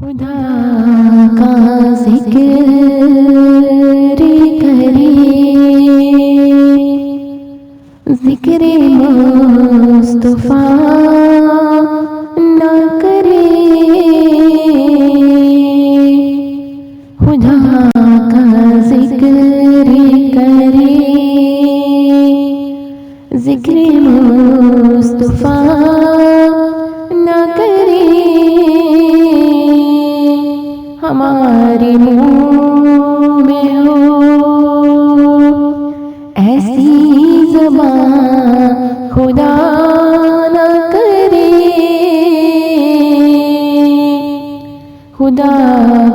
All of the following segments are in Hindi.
खुदा का जिक्र करे, जिक्र मुस्तफा न करे। खुदा का जिक्र करे, जिक्र मुस्तफा न करे। हमारे मुँह में हो ऐसी ज़बान, खुदा न करे। खुदा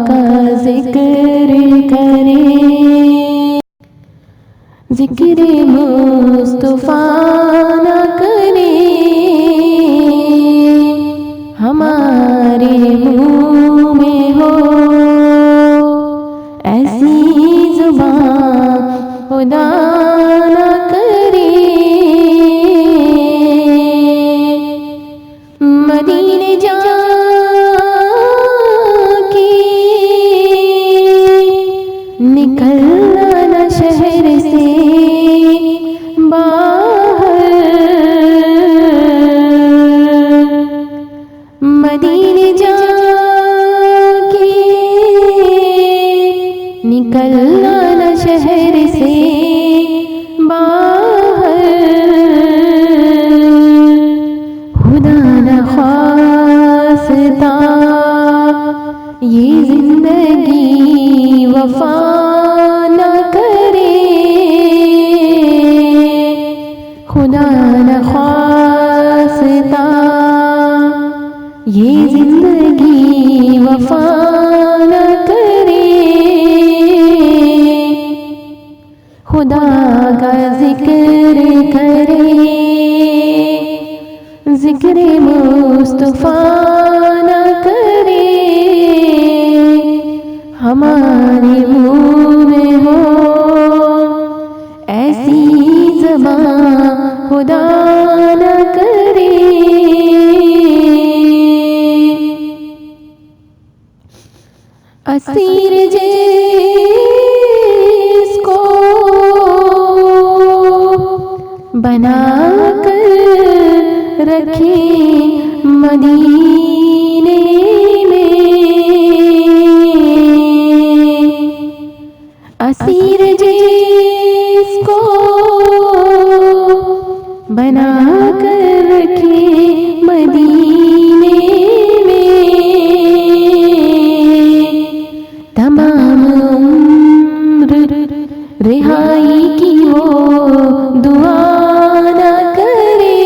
का जिक्र करे, जिक्र मुस्तफा न करे। हमारे मुँह में हो ऐसी ज़ुबान, खुदा न करे। मदीने जाके निकलना न शहर से बाहर। मदीने जाके निकलना न शहर से बाहर। खुदा न ख्वास्ता ये जिंदगी वफा न करे। खुदा न ख्वास्ता ये जिंदगी वफा न करे। खुदा का जिक्र करे, जिक्र मुस्तफा न करे। हमारे मुँह में हो ऐसी ज़बान, खुदा न करे। असीर जिसको बना कर रखे मदीने में। असीर जिसको बना कर रखे मदीने में, तमाम उम्र रिहाई की वो दुआ न करे।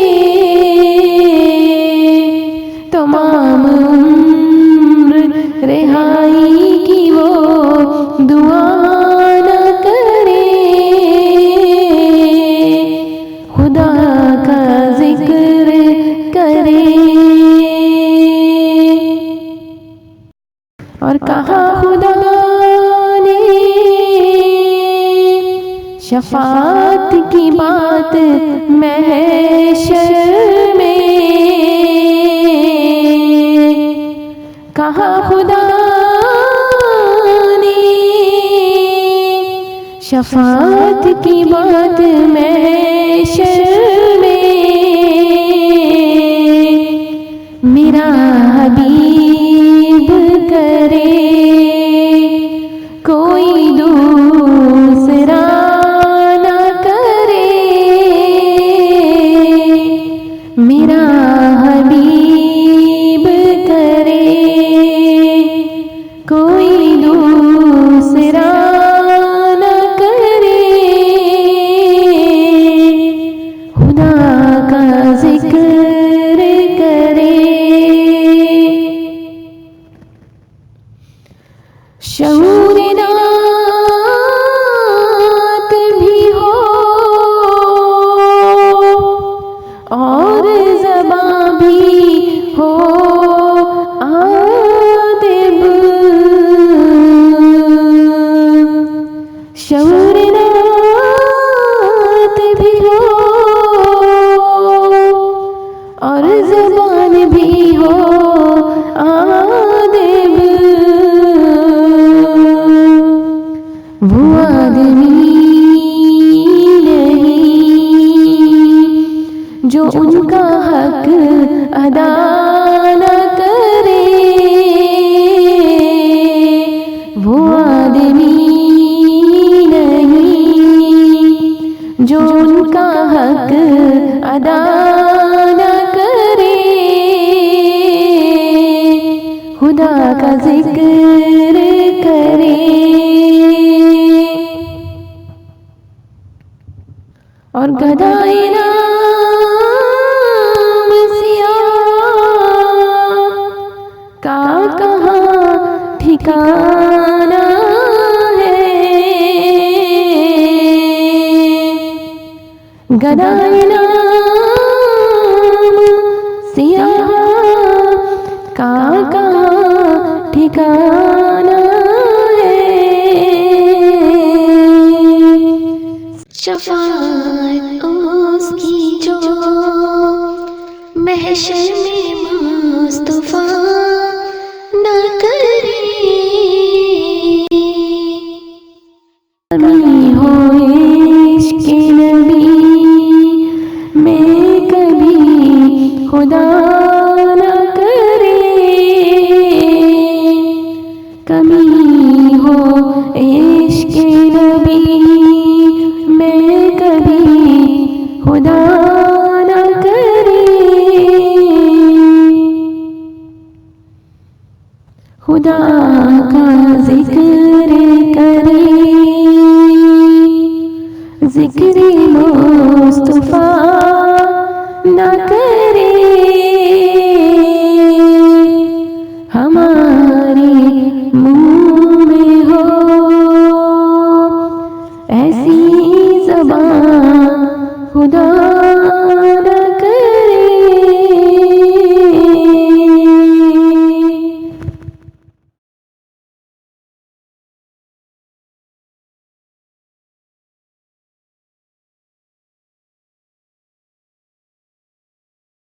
तमाम उम्र रिहाई की वो दुआ न करे। खुदा का जिक्र करे। और कहा खुदा ने शफाअत की बात महशर में। कहा खुदा ने शफाअत की बात महशर में। मेरा हबीब करे कोई दूसरा न करे। मेरा हबीब करे कोई दूसरा न करे। खुदा का जिक्र करे। खुदा का जिक्र करे और गदाए नाम सिया का कहाँ ठिकाना है। गदाए नाम सिया का कहाँ ठिकाना है। शफाअत उसकी जो महशर में मुस्तफा न करे। कभी हो इश्क़ नबी में कभी खुदा न करे। कभी हो इश्क़ नबी में कभी खुदा न करे। खुदा का जिक्र करे, जिक्र मुस्तफा न करे। हमारे मुँह में हो ऐसी ज़बान खुदा